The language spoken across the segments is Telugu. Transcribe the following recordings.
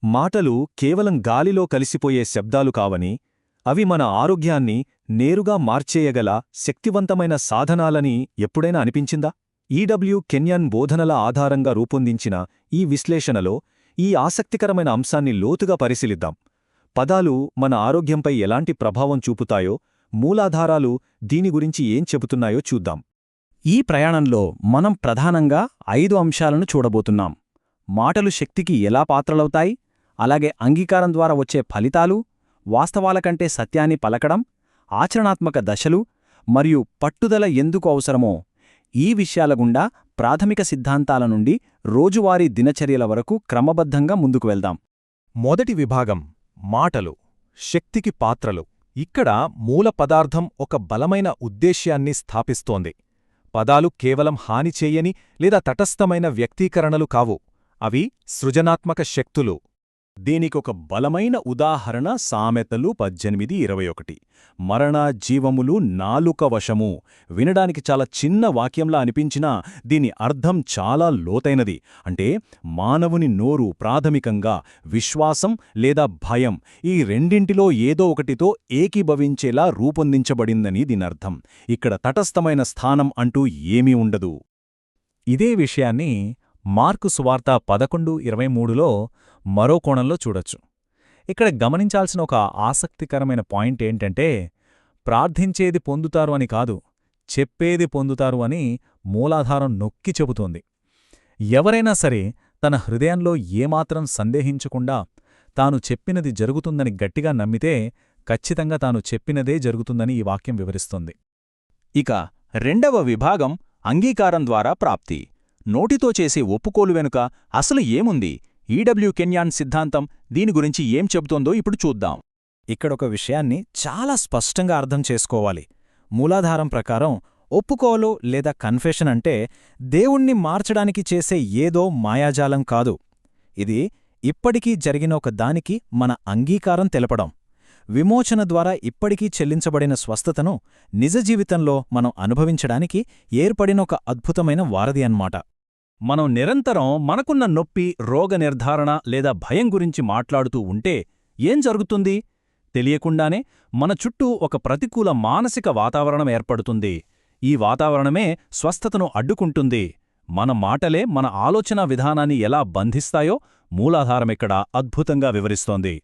మాటలు కేవలం గాలిలో కలిసిపోయే శబ్దాలు కావని, అవి మన ఆరోగ్యాన్ని నేరుగా మార్చేయగల శక్తివంతమైన సాధనాలని ఎప్పుడైనా అనిపించిందా? కెన్యన్ బోధనల ఆధారంగా రూపొందించిన ఈ విశ్లేషణలో ఈ ఆసక్తికరమైన అంశాన్ని లోతుగా పరిశీలిద్దాం. పదాలు మన ఆరోగ్యంపై ఎలాంటి ప్రభావం చూపుతాయో, మూలాధారాలు దీని గురించి ఏం చెబుతున్నాయో చూద్దాం. ఈ ప్రయాణంలో మనం ప్రధానంగా 5 అంశాలను చూడబోతున్నాం. మాటలు శక్తికి ఎలా పాత్రలవుతాయి, అలాగే అంగీకారం ద్వారా వచ్చే ఫలితాలు, వాస్తవాల కంటే సత్యాన్ని పలకడం, ఆచరణాత్మక దశలు మరియు పట్టుదల ఎందుకు అవసరమో ఈ విషయాల గుండా ప్రాథమిక సిద్ధాంతాల నుండి రోజువారీ దినచర్యల వరకు క్రమబద్ధంగా ముందుకు వెళ్దాం. మొదటి విభాగం మాటలు, శక్తికి పాత్రలు. ఇక్కడ మూల పదార్థం ఒక బలమైన ఉద్దేశ్యాన్ని స్థాపిస్తోంది. పదాలు కేవలం హాని చేయని లేదా తటస్థమైన వ్యక్తీకరణలు కావు, అవి సృజనాత్మక శక్తులు. దీనికొక బలమైన ఉదాహరణ సామెతలు 18:21. మరణ జీవములు నాలుక వశము. వినడానికి చాలా చిన్న వాక్యంలా అనిపించినా దీని అర్థం చాలా లోతైనది. అంటే మానవుని నోరు ప్రాథమికంగా విశ్వాసం లేదా భయం, ఈ రెండింటిలో ఏదో ఒకటితో ఏకీభవించేలా రూపొందించబడిందని దీనర్థం. ఇక్కడ తటస్థమైన స్థానం అంటూ ఏమీ ఉండదు. ఇదే విషయాన్ని మార్కు సువార్త 11:23లో మరో కోణంలో చూడొచ్చు. ఇక్కడ గమనించాల్సిన ఒక ఆసక్తికరమైన పాయింట్ ఏంటంటే, ప్రార్థించేది పొందుతారు అని కాదు, చెప్పేది పొందుతారు అని మూలాధారం నొక్కి చెబుతోంది. ఎవరైనా సరే తన హృదయంలో ఏమాత్రం సందేహించకుండా తాను చెప్పినది జరుగుతుందని గట్టిగా నమ్మితే ఖచ్చితంగా తాను చెప్పినదే జరుగుతుందని ఈ వాక్యం వివరిస్తుంది. ఇక రెండవ విభాగం అంగీకారం ద్వారా ప్రాప్తి. నోటితో చేసే ఒప్పుకోలు వెనుక అసలు ఏముంది? కెన్యాన్ సిద్ధాంతం దీని గురించి ఏం చెబుతోందో ఇప్పుడు చూద్దాం. ఇక్కడొక విషయాన్ని చాలా స్పష్టంగా అర్థం చేసుకోవాలి. మూలాధారం ప్రకారం ఒప్పుకోలు లేదా కన్ఫెషన్ అంటే దేవుణ్ణి మార్చడానికి చేసే ఏదో మాయాజాలం కాదు. ఇది ఇప్పటికీ జరిగిన ఒక దానికి మన అంగీకారం తెలపడం. విమోచన ద్వారా ఇప్పటికీ చెల్లించబడిన స్వస్థతను నిజ జీవితంలో మనం అనుభవించడానికి ఏర్పడిన ఒక అద్భుతమైన వారధి అన్నమాట. మనం నిరంతరం మనకున్న నొప్పి, రోగ నిర్ధారణ లేదా భయం గురించి మాట్లాడుతూ ఉంటే ఏం జరుగుతుంది? తెలియకుండానే మన చుట్టూ ఒక ప్రతికూల మానసిక వాతావరణం ఏర్పడుతుంది. ఈ వాతావరణమే స్వస్థతను అడ్డుకుంటుంది. మన మాటలే మన ఆలోచనా విధానాన్ని ఎలా బంధిస్తాయో మూలాధారమిక్కడ అద్భుతంగా వివరిస్తోంది.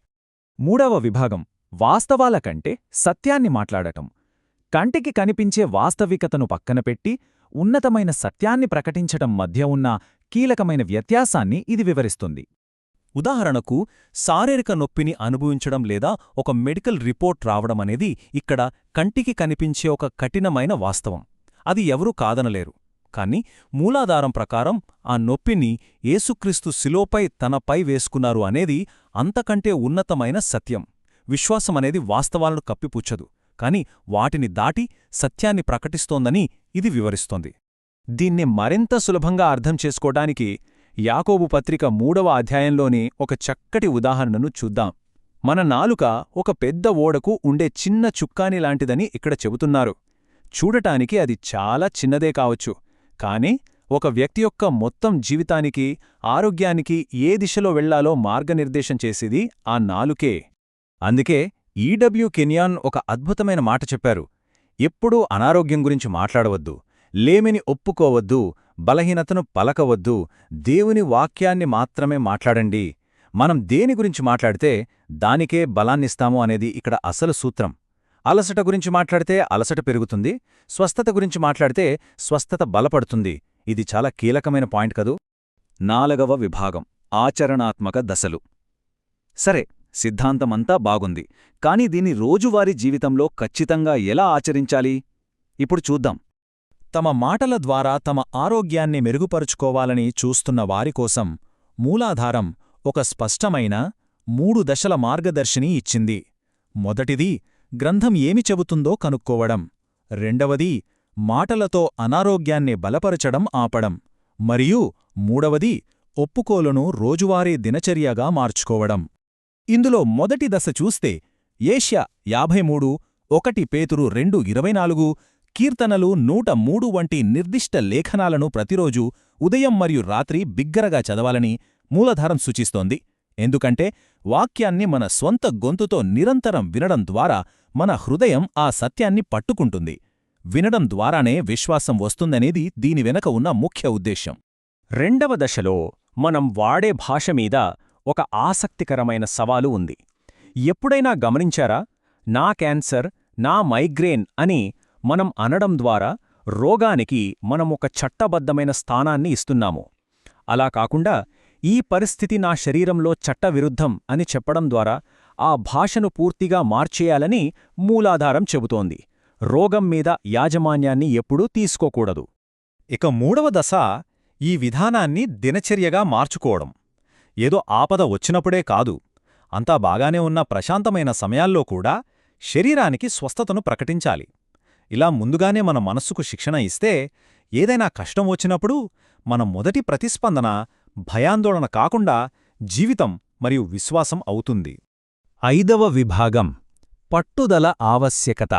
మూడవ విభాగం వాస్తవాల కంటే సత్యాన్ని మాట్లాడటం. కంటికి కనిపించే వాస్తవికతను పక్కనపెట్టి ఉన్నతమైన సత్యాన్ని ప్రకటించటం మధ్య ఉన్న కీలకమైన వ్యత్యాసాన్ని ఇది వివరిస్తుంది. ఉదాహరణకు, శారీరక నొప్పిని అనుభవించడం లేదా ఒక మెడికల్ రిపోర్ట్ రావడమనేది ఇక్కడ కంటికి కనిపించే ఒక కఠినమైన వాస్తవం. అది ఎవరూ కాదనలేరు. కాని మూలాధారం ప్రకారం ఆ నొప్పిని యేసుక్రీస్తు శిలోపై తనపై వేసుకున్నారు అనేది అంతకంటే ఉన్నతమైన సత్యం. విశ్వాసమనేది వాస్తవాలను కప్పిపుచ్చదు, కాని వాటిని దాటి సత్యాన్ని ప్రకటిస్తోందని ఇది వివరిస్తోంది. దీన్ని మరింత సులభంగా అర్థం చేసుకోవడానికి యాకోబు పత్రిక 3వ అధ్యాయంలోని ఒక చక్కటి ఉదాహరణను చూద్దాం. మన నాలుక ఒక పెద్ద ఓడకు ఉండే చిన్న చుక్కాని లాంటిదని ఇక్కడ చెబుతున్నారు. చూడటానికి అది చాలా చిన్నదే కావచ్చు, కాని ఒక వ్యక్తి యొక్క మొత్తం జీవితానికి, ఆరోగ్యానికి ఏ దిశలో వెళ్లాలో మార్గనిర్దేశం చేసేది ఆ నాలుకే. అందుకే కెన్యాన్ ఒక అద్భుతమైన మాట చెప్పారు. ఎప్పుడూ అనారోగ్యం గురించి మాట్లాడవద్దు, లేమిని ఒప్పుకోవద్దు, బలహీనతను పలకవద్దు, దేవుని వాక్యాన్ని మాత్రమే మాట్లాడండి. మనం దేని గురించి మాట్లాడితే దానికే బలాన్నిస్తాము అనేది ఇక్కడ అసలు సూత్రం. అలసట గురించి మాట్లాడితే అలసట పెరుగుతుంది, స్వస్థత గురించి మాట్లాడితే స్వస్థత బలపడుతుంది. ఇది చాలా కీలకమైన పాయింట్ కదూ. 4వ విభాగం ఆచరణాత్మక దశలు. సరే, సిద్ధాంతమంతా బాగుంది, కాని దీన్ని రోజువారీ జీవితంలో ఖచ్చితంగా ఎలా ఆచరించాలి? ఇప్పుడు చూద్దాం. తమ మాటల ద్వారా తమ ఆరోగ్యాన్ని మెరుగుపరుచుకోవాలని చూస్తున్న వారికోసం మూలాధారం ఒక స్పష్టమైన 3 దశల మార్గదర్శిని ఇచ్చింది. మొదటిది, గ్రంథం ఏమి చెబుతుందో కనుక్కోవడం. రెండవది, మాటలతో అనారోగ్యాన్ని బలపరచడం ఆపడం. మరియు మూడవది, ఒప్పుకోలును రోజువారీ దినచర్యగా మార్చుకోవడం. ఇందులో మొదటి దశ చూస్తే యెషయా 53, 1 పేతురు 2:24, కీర్తనలు 103 వంటి నిర్దిష్ట లేఖనాలను ప్రతిరోజూ ఉదయం మరియు రాత్రి బిగ్గరగా చదవాలని మూలధారం సూచిస్తోంది. ఎందుకంటే వాక్యాన్ని మన స్వంత గొంతుతో నిరంతరం వినడం ద్వారా మన హృదయం ఆ సత్యాన్ని పట్టుకుంటుంది. వినడం ద్వారానే విశ్వాసం వస్తుందనేది దీని వెనక ఉన్న ముఖ్య ఉద్దేశ్యం. రెండవ దశలో మనం వాడే భాష మీద ఒక ఆసక్తికరమైన సవాలు ఉంది. ఎప్పుడైనా గమనించారా? నా క్యాన్సర్, నా మైగ్రేన్ అని మనం అనడం ద్వారా రోగానికి మనం ఒక చట్టబద్ధమైన స్థానాన్ని ఇస్తున్నాము. అలా కాకుండా ఈ పరిస్థితి నా శరీరంలో చట్టవిరుద్ధం అని చెప్పడం ద్వారా ఆ భాషను పూర్తిగా మార్చేయాలని మూలాధారం చెబుతోంది. రోగం మీద యాజమాన్యాన్ని ఎప్పుడూ తీసుకోకూడదు. ఇక మూడవ దశ ఈ విధానాన్ని దినచర్యగా మార్చుకోవడం. ఏదో ఆపద వచ్చినప్పుడే కాదు, అంతా బాగానే ఉన్న ప్రశాంతమైన సమయాల్లో కూడా శరీరానికి స్వస్థతను ప్రకటించాలి. ఇలా ముందుగానే మన మనస్సుకు శిక్షణ ఇస్తే ఏదైనా కష్టం వచ్చినప్పుడు మన మొదటి ప్రతిస్పందన భయాందోళన కాకుండా జీవితం మరియు విశ్వాసం అవుతుంది. 5వ విభాగం పట్టుదల ఆవశ్యకత.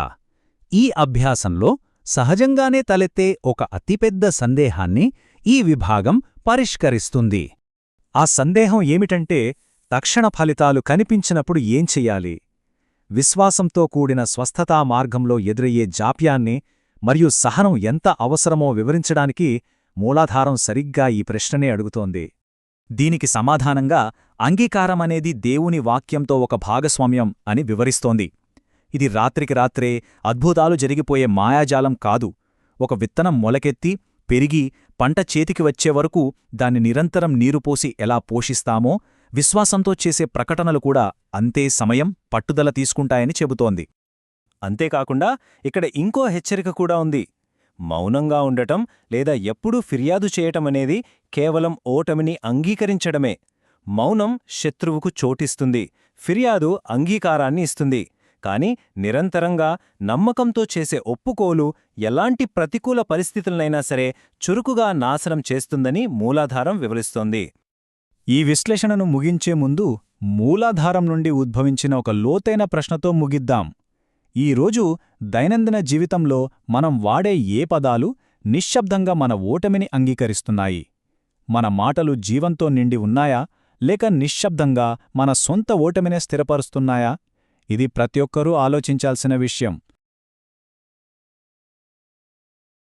ఈ అభ్యాసంలో సహజంగానే తలెత్తే ఒక అతిపెద్ద సందేహాన్ని ఈ విభాగం పరిష్కరిస్తుంది. ఆ సందేహం ఏమిటంటే, తక్షణ ఫలితాలు కనిపించినప్పుడు ఏం చెయ్యాలి? విశ్వాసంతో కూడిన స్వస్థతా మార్గంలో ఎదురయ్యే జాప్యాన్ని మరియు సహనం ఎంత అవసరమో వివరించడానికి మూలాధారం సరిగ్గా ఈ ప్రశ్ననే అడుగుతోంది. దీనికి సమాధానంగా అంగీకారమనేది దేవుని వాక్యంతో ఒక భాగస్వామ్యం అని వివరిస్తోంది. ఇది రాత్రికి రాత్రే అద్భుతాలు జరిగిపోయే మాయాజాలం కాదు. ఒక విత్తనం మొలకెత్తి పెరిగి పంట చేతికి వచ్చే వరకు దాన్ని నిరంతరం నీరుపోసి ఎలా పోషిస్తామో విశ్వాసంతో చేసే ప్రకటనలు కూడా అంతే సమయం, పట్టుదల తీసుకుంటాయని చెబుతోంది. అంతేకాకుండా ఇక్కడ ఇంకో హెచ్చరిక కూడా ఉంది. మౌనంగా ఉండటం లేదా ఎప్పుడూ ఫిర్యాదు చేయటమనేది కేవలం ఓటమిని అంగీకరించడమే. మౌనం శత్రువుకు చోటిస్తుంది, ఫిర్యాదు అంగీకారాన్ని ఇస్తుంది. కాని నిరంతరంగా నమ్మకంతో చేసే ఒప్పుకోలు ఎలాంటి ప్రతికూల పరిస్థితులనైనా సరే చురుకుగా నాశనం చేస్తుందని మూలాధారం వివరిస్తోంది. ఈ విశ్లేషణను ముగించే ముందు మూలాధారం నుండి ఉద్భవించిన ఒక లోతైన ప్రశ్నతో ముగిద్దాం. ఈరోజు దైనందిన జీవితంలో మనం వాడే ఏ పదాలు నిశ్శబ్దంగా మన ఓటమిని అంగీకరిస్తున్నాయి? మన మాటలు జీవంతో నిండి ఉన్నాయా, లేక నిశ్శబ్దంగా మన సొంత ఓటమినే స్థిరపరుస్తున్నాయా? ఇది ప్రతి ఒక్కరూ ఆలోచించాల్సిన విషయం.